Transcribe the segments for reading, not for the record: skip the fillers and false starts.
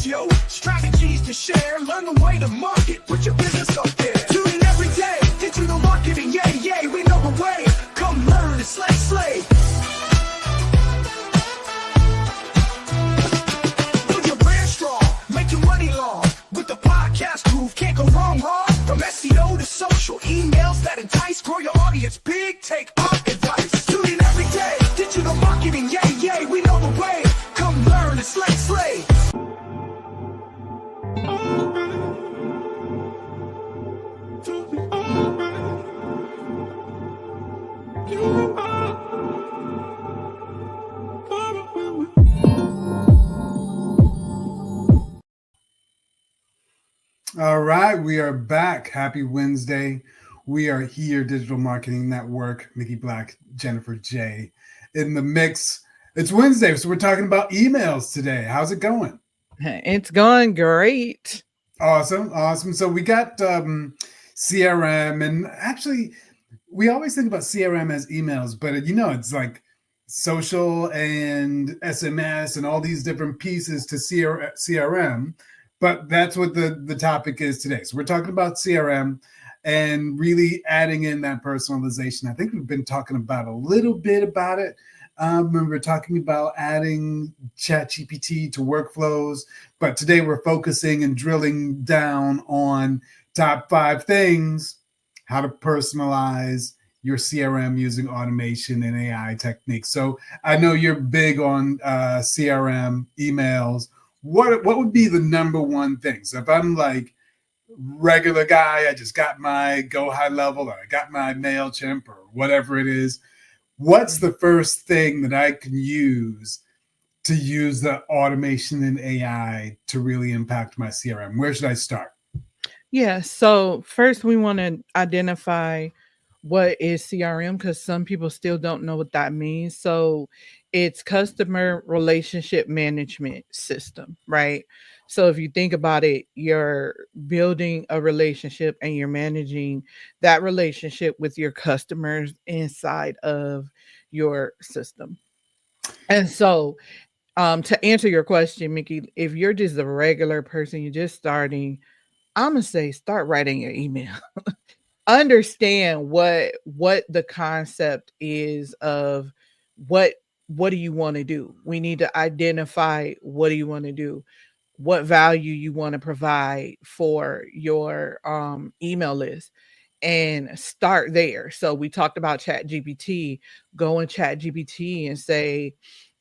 tips, yo. Strategies to share. Learn the way to market. Put your business up there. Tune in every day. Digital marketing, yay, yay. We know the way. Come learn and slay. Build your brand strong. Make your money long. With the podcast groove, can't go wrong. From SEO to social, emails that entice. Grow your audience big. Take our advice. Tune in every day. Digital marketing, yay, yay. We know the way. Come learn and slay. All right, we are back. Happy Wednesday. We are here, Digital Marketing Network, Mickey Black, Jennifer J. in the mix. It's Wednesday, so we're talking about emails today. How's it going? It's going great. Awesome. So we got CRM, and actually, we always think about CRM as emails, but it's like social and SMS and all these different pieces to CRM. But that's what the topic is today. So we're talking about CRM and really adding in that personalization. I think we've been talking about a little bit about it. When we're talking about adding ChatGPT to workflows. But today we're focusing and drilling down on top 5 things, how to personalize your CRM using automation and AI techniques. So I know you're big on CRM, emails. What would be the number one thing? So if I'm like regular guy, I just got my Go High Level, or I got my MailChimp, or whatever it is, what's the first thing that I can use to use the automation and AI to really impact my CRM? Where should I start? Yeah. So first we want to identify what is CRM, because some people still don't know what that means. So it's customer relationship management system, right? So if you think about it, you're building a relationship and you're managing that relationship with your customers inside of your system. And so to answer your question, Mickey, if you're just a regular person, you're just starting, I'm gonna say start writing your email. Understand what the concept is of what do you want to do. We need to identify what do you want to do, what value you want to provide for your email list, and start there. So we talked about ChatGPT. Go in ChatGPT and say,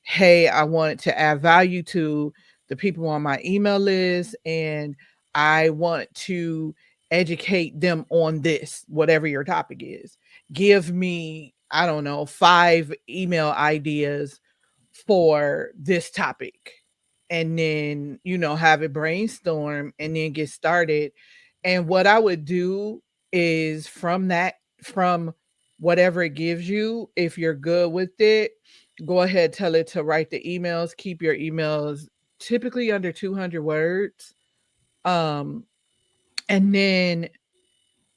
hey, I want to add value to the people on my email list, and I want to educate them on this, whatever your topic is. Give me, I don't know, 5 email ideas for this topic. And then, have it brainstorm and then get started. And what I would do is from whatever it gives you, if you're good with it, go ahead, tell it to write the emails. Keep your emails typically under 200 words. And then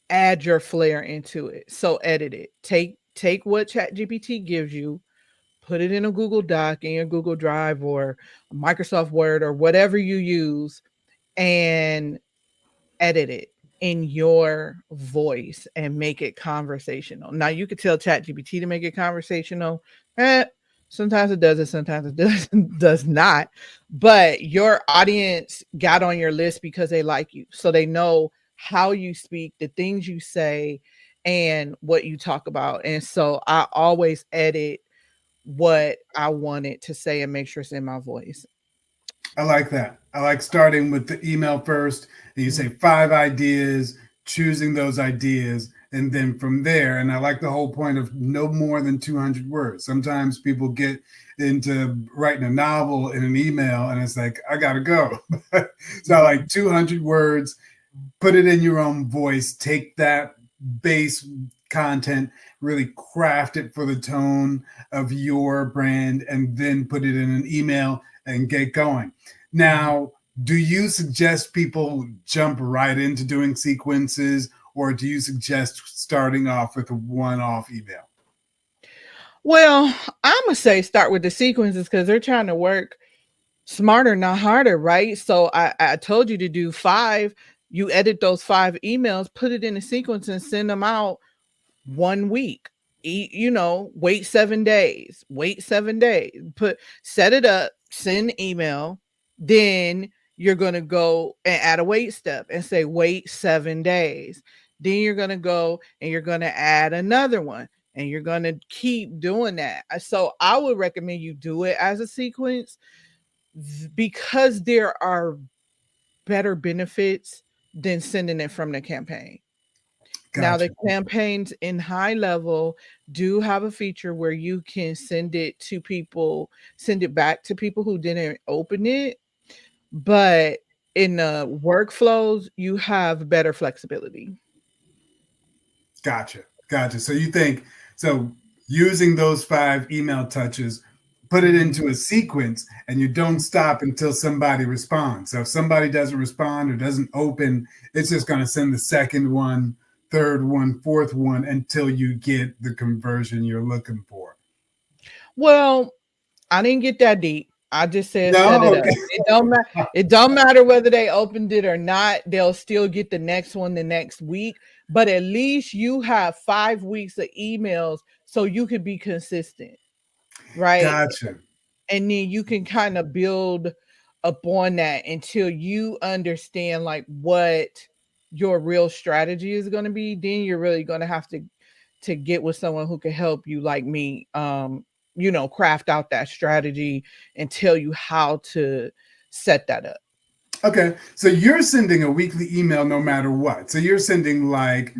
add your flair into it. So edit it. Take what ChatGPT gives you, put it in a Google Doc, in your Google Drive, or Microsoft Word, or whatever you use, and edit it in your voice and make it conversational. Now you could tell ChatGPT to make it conversational. Sometimes it does it, sometimes it does not. But your audience got on your list because they like you. So they know how you speak, the things you say, and what you talk about. And so I always edit what I wanted to say and make sure it's in my voice. I like that. I like starting with the email first, and you say 5 ideas, choosing those ideas, and then from there, and I like the whole point of no more than 200 words. Sometimes people get into writing a novel in an email, and it's like, I gotta go. So I like 200 words, put it in your own voice, take that base content, really craft it for the tone of your brand, and then put it in an email and get going. Now, do you suggest people jump right into doing sequences, or do you suggest starting off with a one-off email? Well, I'm going to say start with the sequences because they're trying to work Smarter, not harder, right? So I told you to do five. You edit those five emails, put it in a sequence, and send them out 1 week. Wait 7 days. Wait 7 days. Set it up, send email. Then you're gonna go and add a wait step and say wait 7 days. Then you're gonna go and you're gonna add another one. And you're gonna keep doing that. So I would recommend you do it as a sequence because there are better benefits than sending it from the campaign. Now, the Gotcha. campaigns in high level do have a feature where you can send it back to people who didn't open it. But in the workflows, you have better flexibility. Gotcha. Gotcha. So you think so using those five email touches, put it Mhm. into a sequence and you don't stop until somebody responds. So if somebody doesn't respond or doesn't open, it's just going to send the second one, third one, fourth one until you get the conversion you're looking for. Well, I didn't get that deep. I just said set it No, up. It don't matter whether they opened it or not. They'll still get the next one the next week. But at least you have 5 weeks of emails so you could be consistent, right? gotcha. And then you can kind of build upon that until you understand like what your real strategy is going to be. Then you're really going to have to get with someone who can help you like me, craft out that strategy and tell you how to set that up. Okay. So you're sending a weekly email no matter what. So you're sending like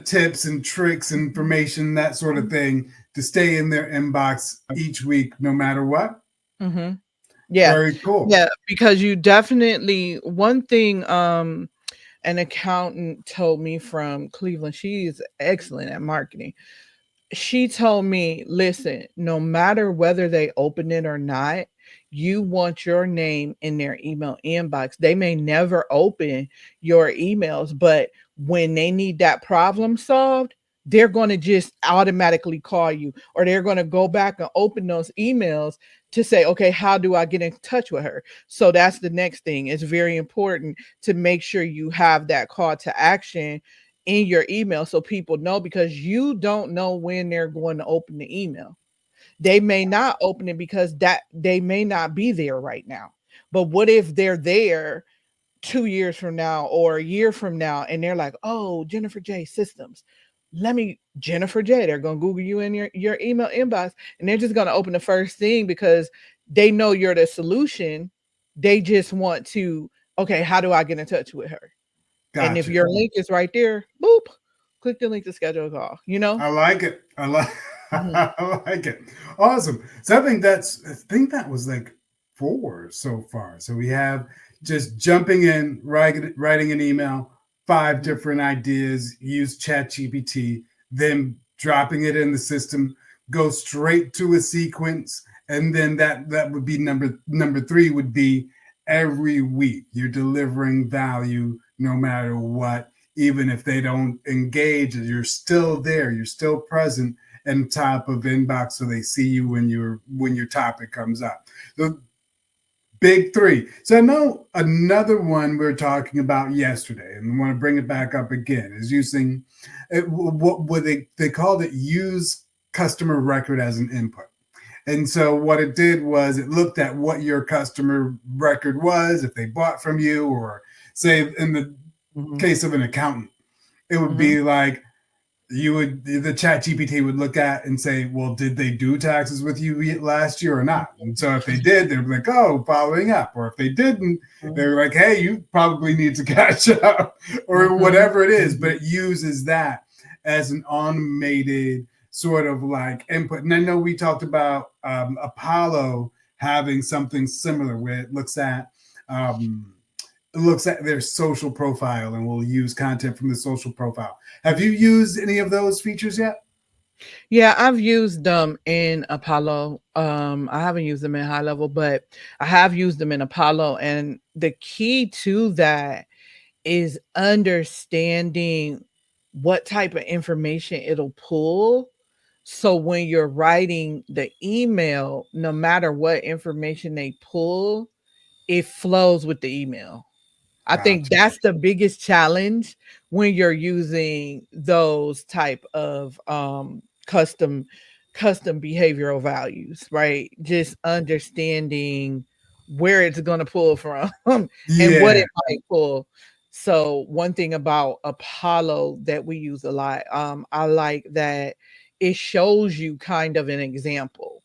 tips and tricks, information, that sort of thing to stay in their inbox each week, no matter what. Hmm. Yeah. Very cool. Yeah, because you definitely one thing an accountant told me from Cleveland, she's excellent at marketing. She told me, listen, no matter whether they open it or not, you want your name in their email inbox. They may never open your emails, but when they need that problem solved, they're going to just automatically call you, or they're going to go back and open those emails to say, okay, how do I get in touch with her? So that's the next thing. It's very important to make sure you have that call to action in your email so people know, because you don't know when they're going to open the email. They may not open it because that they may not be there right now. But what if they're there 2 years from now or a year from now and they're like, oh, Jennifer J systems. Let me Jennifer J. They're gonna Google you in your email inbox and they're just gonna open the first thing because they know you're the solution. They just want to, okay, how do I get in touch with her? And if Gotcha. your link is right there, boop, click the link to schedule a call, you know? I like it. I like Mhm. I like it. Awesome. So I think that was like four so far. So we have just jumping in, writing an email, five Mhm. different ideas, use Chat GPT, then dropping it in the system, go straight to a sequence, and then that would be number three would be every week you're delivering value no matter what, even if they don't engage, you're still there, you're still present and top of inbox so they see you when your topic comes up. The big three. So I know another one we were talking about yesterday, and I want to bring it back up again, is using what they called it, use customer record as an input. And so what it did was it looked at what your customer record was, if they bought from you, or say in the Mhm. case of an accountant, it would Mhm. be like the Chat GPT would look at and say, well, did they do taxes with you last year or not? And so if they did, they'd be like, oh, following up. Or if they didn't, Mhm. they're like, hey, you probably need to catch up, or Mhm. whatever it is. But Mhm. it uses that as an automated sort of like input. And I know we talked about Apollo having something similar where um, it looks at their social profile and will use content from the social profile. Have you used any of those features yet? Yeah, I've used them in Apollo. I haven't used them in high level, but I have used them in Apollo. And the key to that is understanding what type of information it'll pull So when you're writing the email, no matter what information they pull, it flows with the email. I think Gotcha. that's the biggest challenge when you're using those type of custom behavioral values, right? Just understanding where it's going to pull from and what Yeah. it might pull. So one thing about Apollo that we use a lot, I like that it shows you kind of an example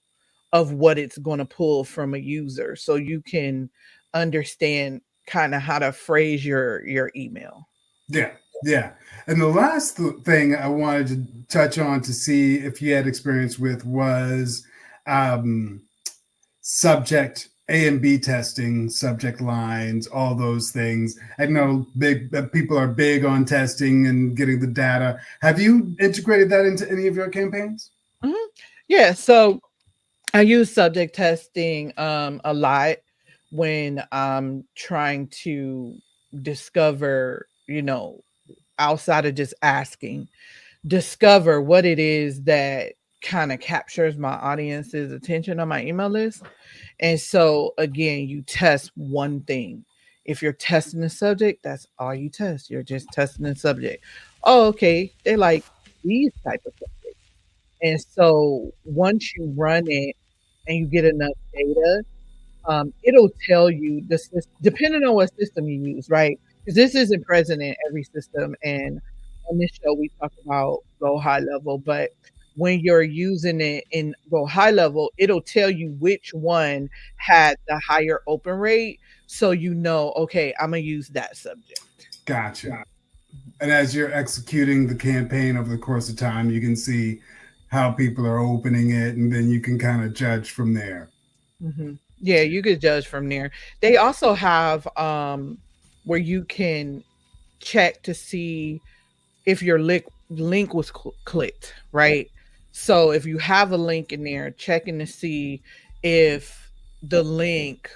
of what it's going to pull from a user so you can understand kind of how to phrase your email. Yeah. Yeah. And the last thing I wanted to touch on to see if you had experience with was um, subject A and B testing, subject lines, all those things. I know big people are big on testing and getting the data. Have you integrated that into any of your campaigns? Mhm. Yeah, so I use subject testing a lot when I'm trying to discover, outside of just asking, discover what it is that kind of captures my audience's attention on my email list. And so again, you test one thing. If you're testing the subject, that's all you test. You're just testing the subject. Oh, okay. They like these type of subjects. And so once you run it and you get enough data, it'll tell you this depending on what system you use, right? Because this isn't present in every system. And on this show, we talk about go high level, but when you're using it in go high level, it'll tell you which one had the higher open rate. So you know, okay, I'm gonna use that subject. Gotcha. And as you're executing the campaign over the course of time, you can see how people are opening it, and then you can kind of judge from there. Yeah, you could judge from there. They also have where you can check to see if your link was clicked, right? So if you have a link in there, checking to see if the link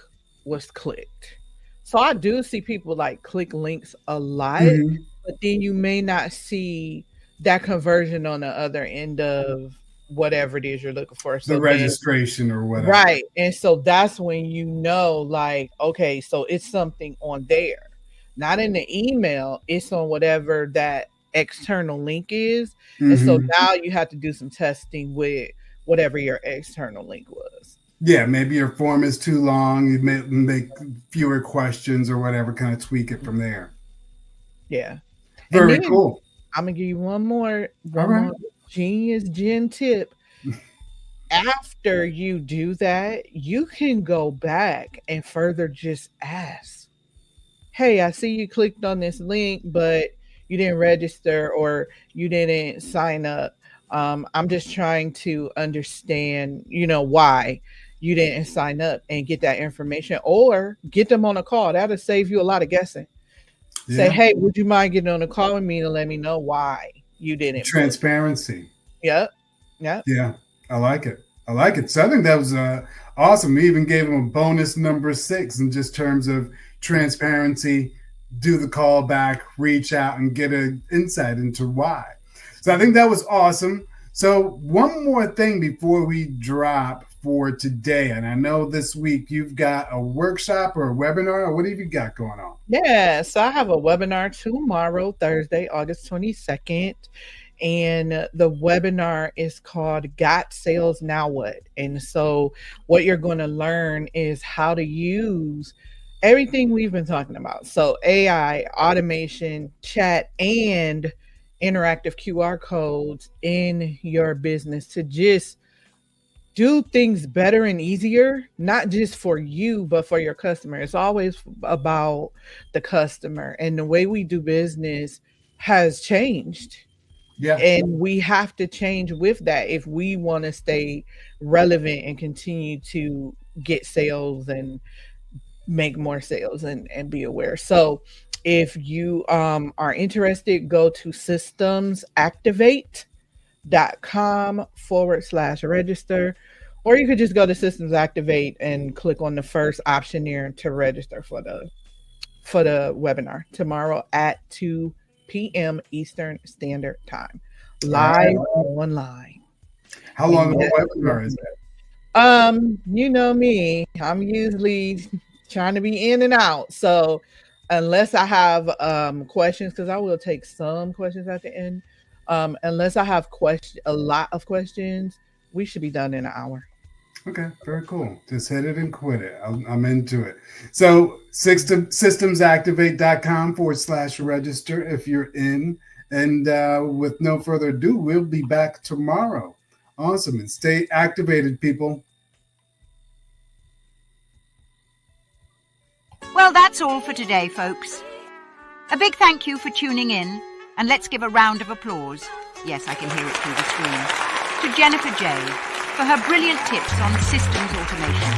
was clicked. So I do see people like click links a lot, Hmm. but then you may not see that conversion on the other end of whatever it is you're looking for. The So then registration or whatever. right. And so that's when you know, like, okay, so it's something on there, not in the email, it's on whatever that external link is. And so Hmm. now you have to do some testing with whatever your external link was. Yeah, maybe your form is too long. You may make fewer questions or whatever, kind of tweak it from there. Yeah. And Very then cool. I'm gonna give you All one right. more genius gen tip. After you do that, you can go back and further just ask, hey, I see you clicked on this link, but you didn't register or you didn't sign up. I'm just trying to understand, why you didn't sign up and get that information or get them on a call. That'll save you a lot of guessing. Say, Yeah. hey, would you mind getting on a call with me to let me know why you didn't book? Transparency. Yep. Yep. Yeah, I like it. I like it. So I think that was awesome. We even gave him a bonus number 6 in just terms of transparency. Do the call back, reach out, and get an insight into why. So I think that was awesome. So one more thing before we drop for today, and I know this week you've got a workshop or a webinar. Or what have you got going on? Yeah, so I have a webinar tomorrow, Thursday, August 22nd. And the webinar is called Got Sales Now What? And so, what you're going to learn is how to use everything we've been talking about. So, AI, automation, chat, and interactive QR codes in your business to just do things better and easier, not just for you, but for your customer. It's always about the customer, and the way we do business has changed. Yeah. And we have to change with that if we want to stay relevant and continue to get sales and make more sales and be aware. So if you are interested, go to systemsactivate.com/register, or you could just go to Systems Activate and click on the first option there to register for the webinar tomorrow at 2 p.m. Eastern Standard Time, All right. live online. How long of a Yeah. webinar is that? You know me, I'm usually trying to be in and out. So unless I have questions, because I will take some questions at the end. Unless I have a lot of questions, we should be done in an hour. Okay, very cool. Just hit it and quit it. I'm into it. So systemsactivate.com/register if you're in. And with no further ado, we'll be back tomorrow. Awesome. And stay activated, people. Well, that's all for today, folks. A big thank you for tuning in, and let's give a round of applause. Yes, I can hear it through the screen. To Jennifer J. for her brilliant tips on systems automation.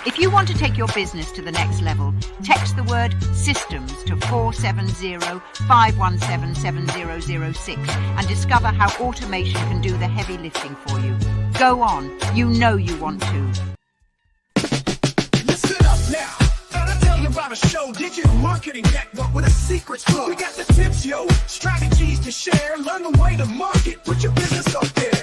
If you want to take your business to the next level, text the word systems to 470-517-7006 and discover how automation can do the heavy lifting for you. Go on, you know you want to. Listen up now. I'll tell you about a show, Digital Marketing Network with a secrets book. We got the tips, yo, strategies to share. Learn the way to market. Put your business up there.